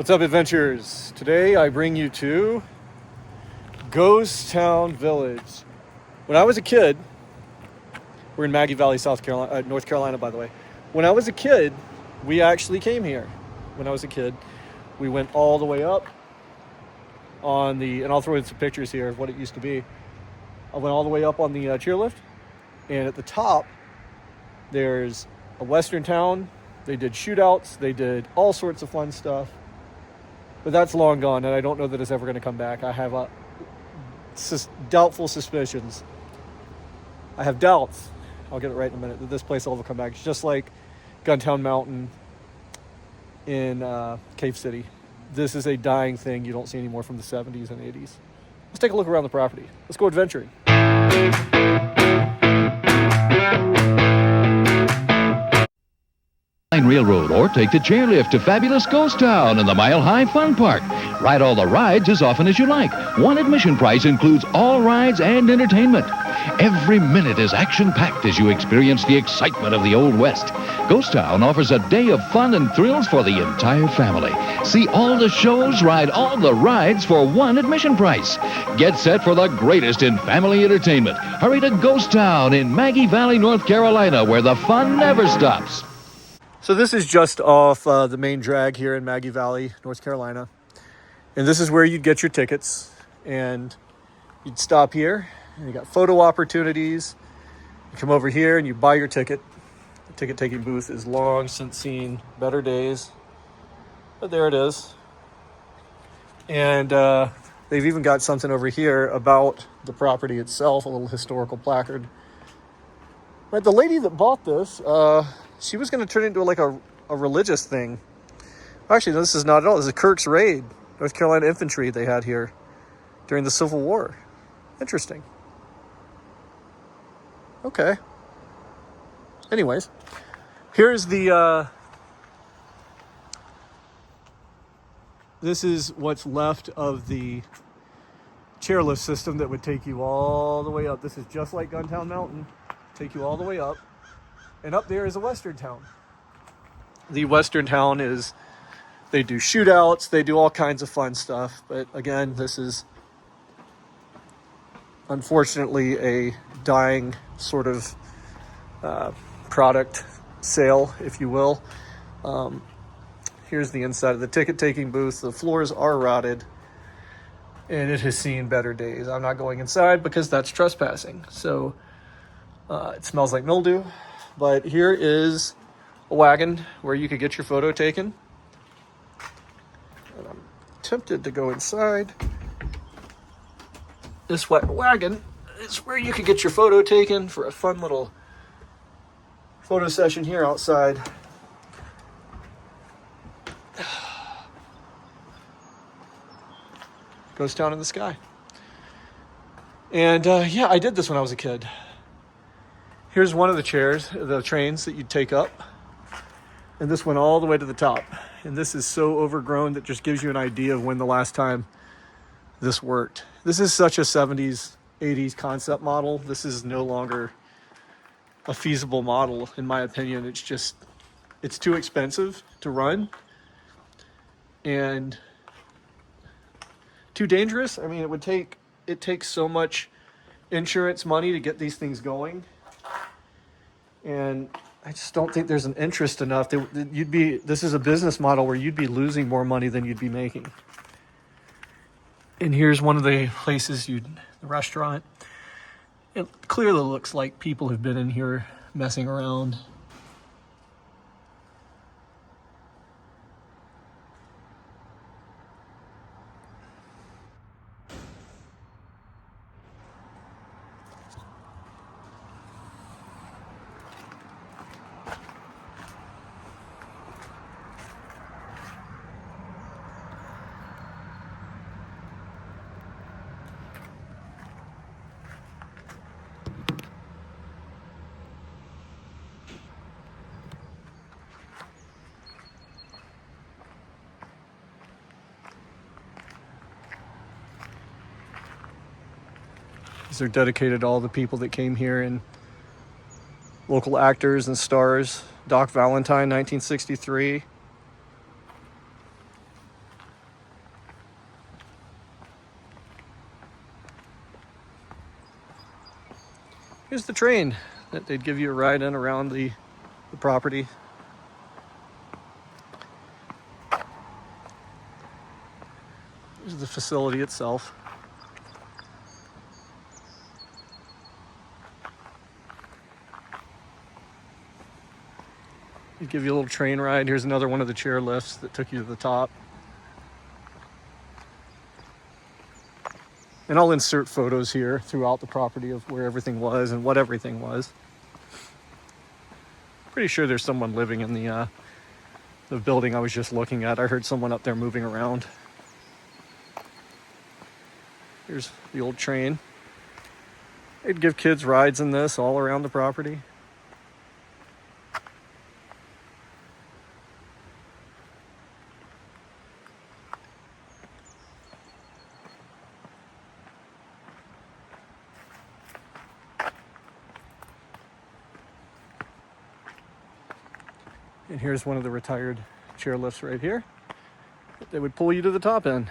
What's up, adventurers? Today I bring you to Ghost Town Village. When I was a kid, we're in Maggie Valley, North Carolina, by the way. When I was a kid, we actually came here. When I was a kid, we went all the way up on the, and I'll throw in some pictures here of what it used to be. I went all the way up on the chairlift, and at the top, there's a western town. They did shootouts. They did all sorts of fun stuff. But that's long gone, and I don't know that it's ever going to come back. I have doubtful suspicions. I have doubts, I'll get it right in a minute, that this place will ever come back. It's just like Guntown Mountain in Cave City. This is a dying thing you don't see anymore from the 70s and 80s. Let's take a look around the property. Let's go adventuring. Railroad, or take the chairlift to fabulous Ghost Town in the Mile High Fun Park. Ride all the rides as often as you like. One admission price includes all rides and entertainment. Every minute is action-packed as you experience the excitement of the Old West. Ghost Town offers a day of fun and thrills for the entire family. See all the shows, ride all the rides for one admission price. Get set for the greatest in family entertainment. Hurry to Ghost Town in Maggie Valley, North Carolina, where the fun never stops. So this is just off the main drag here in Maggie Valley, North Carolina. And this is where you'd get your tickets. And you'd stop here, and you got photo opportunities. You come over here and you buy your ticket. The ticket-taking booth is long since seen better days. But there it is. And they've even got something over here about the property itself, a little historical placard. Right, the lady that bought this, she was going to turn it into like a religious thing. Actually, no, this is not at all. This is Kirk's Raid, North Carolina infantry they had here during the Civil War. Interesting. Okay. Anyways, here's the, this is what's left of the chairlift system that would take you all the way up. This is just like Guntown Mountain. Take you all the way up. And up there is a western town. The western town is, they do shootouts, they do all kinds of fun stuff. But again, this is unfortunately a dying sort of product sale, if you will. Here's the inside of the ticket-taking booth. The floors are rotted, and it has seen better days. I'm not going inside because that's trespassing. So it smells like mildew. But here is a wagon where you could get your photo taken. And I'm tempted to go inside. This wagon is where you could get your photo taken for a fun little photo session here outside. Ghost Town in the sky. And yeah, I did this when I was a kid. Here's one of the chairs, the trains that you'd take up. And this went all the way to the top. And this is so overgrown that just gives you an idea of when the last time this worked. This is such a 70s, 80s concept model. This is no longer a feasible model, in my opinion. It's just, it's too expensive to run. And too dangerous. I mean, it takes so much insurance money to get these things going. And I just don't think there's an interest enough. This is a business model where you'd be losing more money than you'd be making. And here's one of the places the restaurant. It clearly looks like people have been in here messing around. These are dedicated to all the people that came here and local actors and stars. Doc Valentine, 1963. Here's the train that they'd give you a ride in around the property. Here's the facility itself. They'd give you a little train ride. Here's another one of the chairlifts that took you to the top. And I'll insert photos here throughout the property of where everything was and what everything was. Pretty sure there's someone living in the building I was just looking at. I heard someone up there moving around. Here's the old train. They'd give kids rides in this all around the property. And here's one of the retired chairlifts right here. They would pull you to the top end.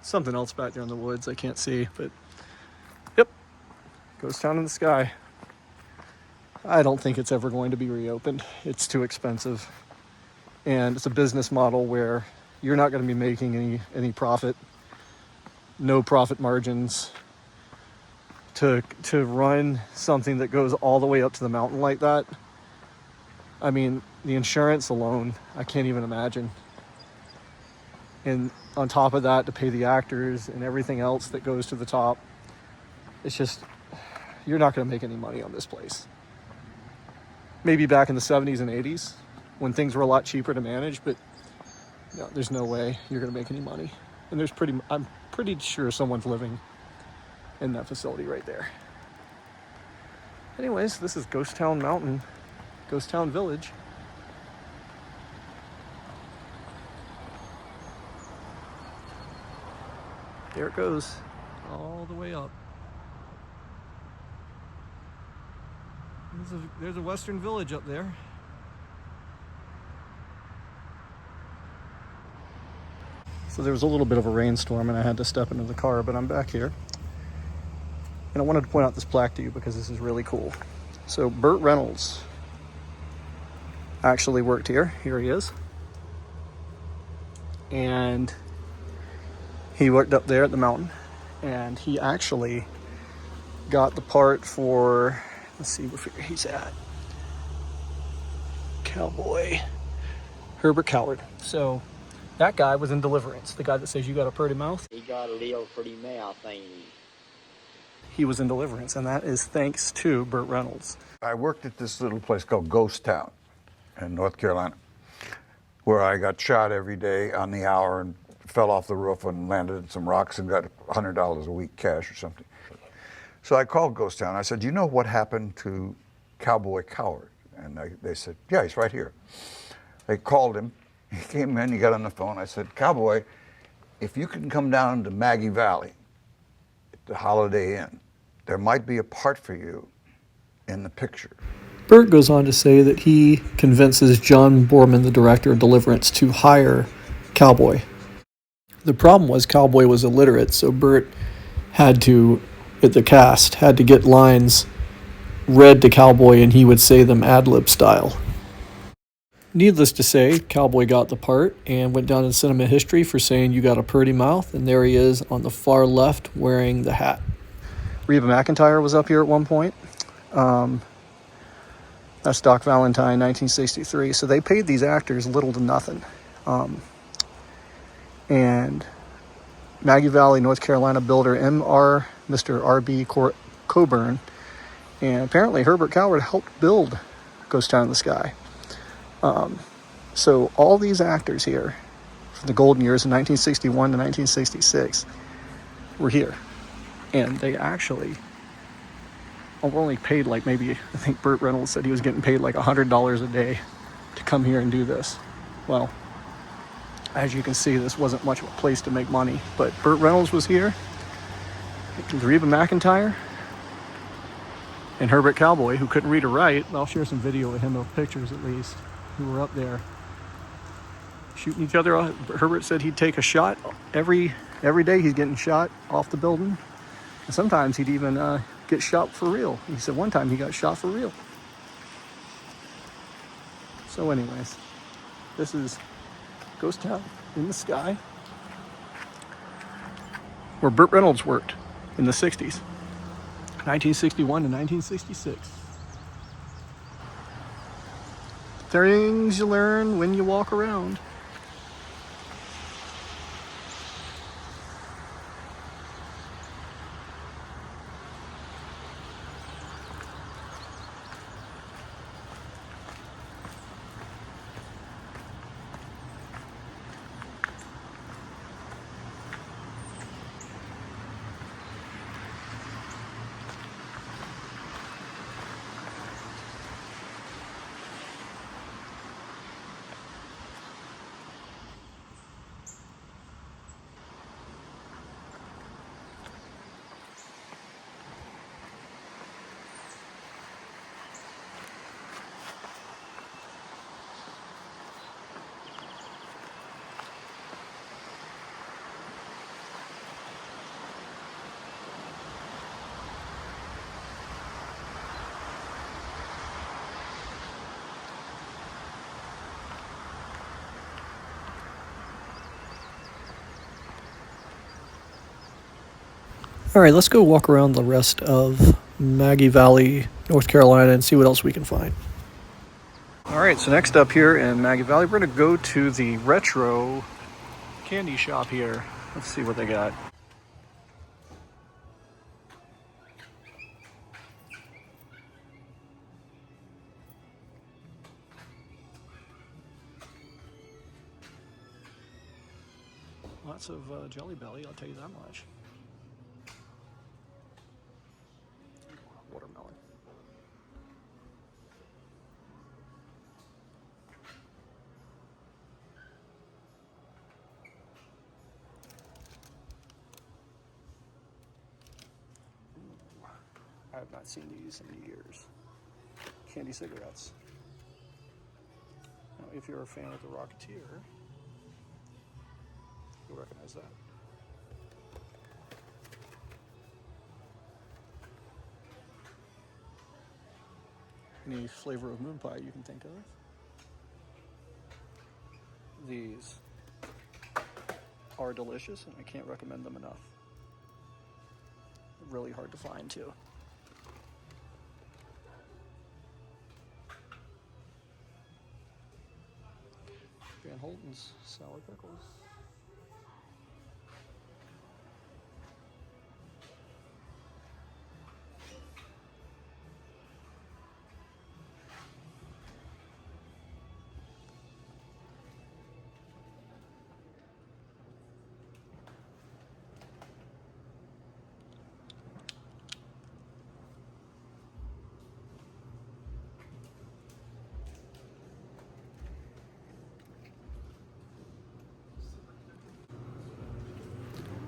Something else back there in the woods I can't see, but yep, ghost town in the sky. I don't think it's ever going to be reopened. It's too expensive. And it's a business model where you're not going to be making any profit, no profit margins. To run something that goes all the way up to the mountain like that, I mean, the insurance alone, I can't even imagine. And on top of that, to pay the actors and everything else that goes to the top, it's just, you're not going to make any money on this place. Maybe back in the 70s and 80s when things were a lot cheaper to manage, but no, there's no way you're going to make any money. And I'm pretty sure someone's living in that facility right there. Anyways, this is Ghost Town Mountain, Ghost Town Village. There it goes, all the way up. There's a Western Village up there. So there was a little bit of a rainstorm and I had to step into the car, but I'm back here. And I wanted to point out this plaque to you because this is really cool. So BURT Reynolds actually worked here. Here he is. And he worked up there at the mountain. And he actually got the part for, let's see where he's at. Cowboy Herbert Coward. So that guy was in Deliverance. The guy that says you got a pretty mouth. He got a little pretty mouth, ain't he? He was in Deliverance, and that is thanks to BURT Reynolds. I worked at this little place called Ghost Town in North Carolina, where I got shot every day on the hour and fell off the roof and landed in some rocks and got $100 a week cash or something. So I called Ghost Town. I said, you know what happened to Cowboy Coward? And they said, yeah, he's right here. They called him. He came in, he got on the phone. I said, Cowboy, if you can come down to Maggie Valley, at the Holiday Inn, there might be a part for you in the picture. BURT goes on to say that he convinces John Borman, the director of Deliverance, to hire Cowboy. The problem was Cowboy was illiterate, so BURT had to, at the cast, had to get lines read to Cowboy and he would say them ad-lib style. Needless to say, Cowboy got the part and went down in cinema history for saying you got a pretty mouth, and there he is on the far left wearing the hat. Reba McEntire was up here at one point. That's Doc Valentine, 1963. So they paid these actors little to nothing. And Maggie Valley, North Carolina builder Mr. R.B. Coburn, and apparently Herbert Coward helped build Ghost Town in the Sky. So all these actors here from the golden years of 1961 to 1966 were here. And they actually were only paid like maybe, I think BURT Reynolds said he was getting paid like $100 a day to come here and do this. Well, as you can see, this wasn't much of a place to make money, but BURT Reynolds was here. Reba McEntire. and Herbert Cowboy, who couldn't read or write. I'll share some video of him, of pictures at least, who were up there shooting each other. Herbert said he'd take a shot every day. He's getting shot off the building. And sometimes he'd even get shot for real. He said one time he got shot for real. So anyways, this is Ghost Town in the sky, where BURT Reynolds worked in the 60s, 1961 to 1966. Things you learn when you walk around. All right, let's go walk around the rest of Maggie Valley, North Carolina, and see what else we can find. All right, so next up here in Maggie Valley, we're going to go to the retro candy shop here. Let's see what they got. Lots of Jelly Belly, I'll tell you that much. Watermelon. Ooh, I have not seen these in years. Candy cigarettes. Now, if you're a fan of The Rocketeer, you'll recognize that. Any flavor of moon pie you can think of. These are delicious, and I can't recommend them enough. Really hard to find, too. Van Holten's sour pickles.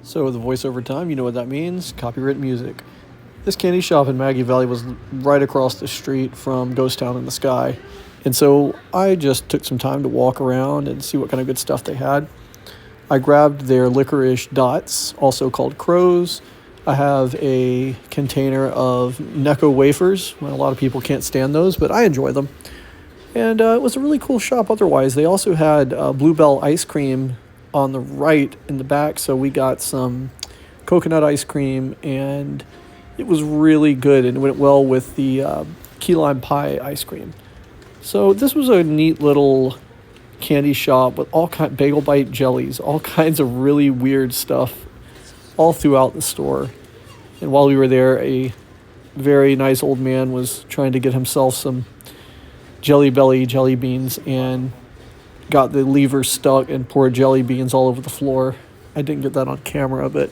So the voiceover time, you know what that means, copyright music. This candy shop in Maggie Valley was right across the street from Ghost Town in the Sky. And so I just took some time to walk around and see what kind of good stuff they had. I grabbed their licorice dots, also called crows. I have a container of Necco wafers. Well, a lot of people can't stand those, but I enjoy them. And it was a really cool shop otherwise. They also had Bluebell ice cream on the right in the back, so we got some coconut ice cream, and it was really good and went well with the key lime pie ice cream. So this was a neat little candy shop with all kind bagel bite jellies, all kinds of really weird stuff all throughout the store. And while we were there, a very nice old man was trying to get himself some Jelly Belly jelly beans and got the lever stuck and poured jelly beans all over the floor. I didn't get that on camera, but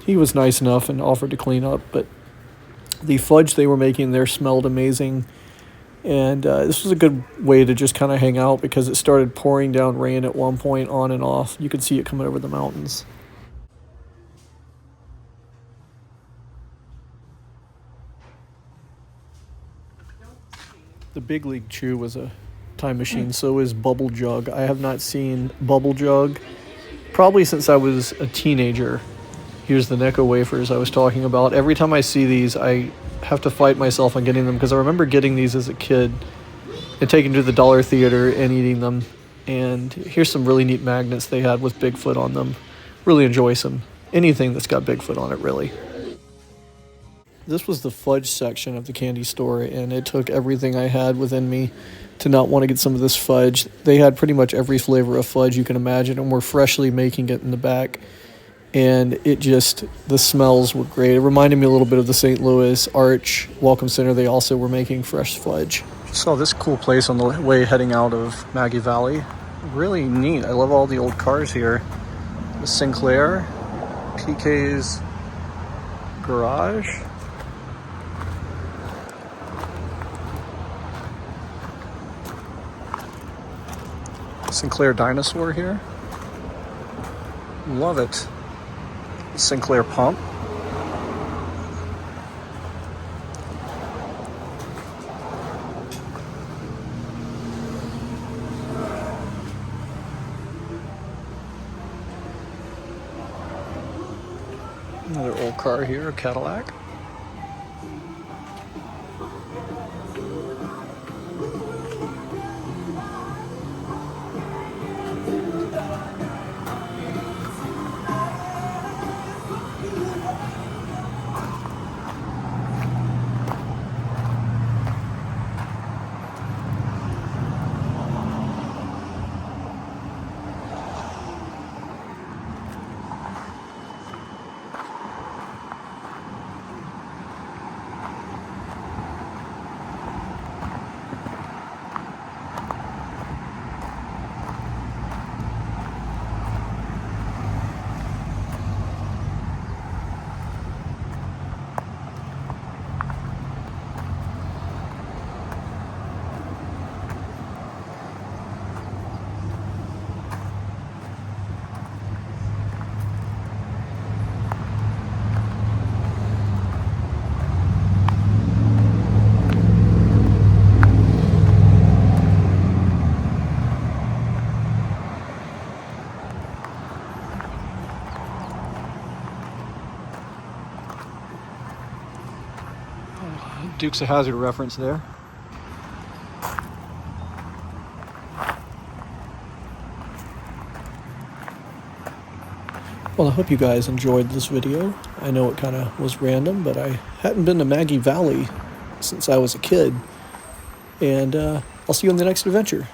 he was nice enough and offered to clean up. But the fudge they were making there smelled amazing. And this was a good way to just kind of hang out because it started pouring down rain at one point on and off. You could see it coming over the mountains. The Big League Chew was a time machine. So is Bubble Jug. I have not seen Bubble Jug probably since I was a teenager. Here's the Necco wafers I was talking about. Every time I see these, I have to fight myself on getting them because I remember getting these as a kid and taking to the Dollar Theater and eating them. And here's some really neat magnets they had with Bigfoot on them. Really enjoy anything that's got Bigfoot on it, really. This was the fudge section of the candy store, and it took everything I had within me to not want to get some of this fudge. They had pretty much every flavor of fudge you can imagine, and were freshly making it in the back. And the smells were great. It reminded me a little bit of the St. Louis Arch Welcome Center. They also were making fresh fudge. Saw this cool place on the way heading out of Maggie Valley. Really neat. I love all the old cars here. The Sinclair, PK's garage. Sinclair dinosaur here. Love it. Sinclair pump. Another old car here, a Cadillac. Dukes of Hazzard reference there. Well, I hope you guys enjoyed this video. I know it kind of was random, but I hadn't been to Maggie Valley since I was a kid. And I'll see you on the next adventure.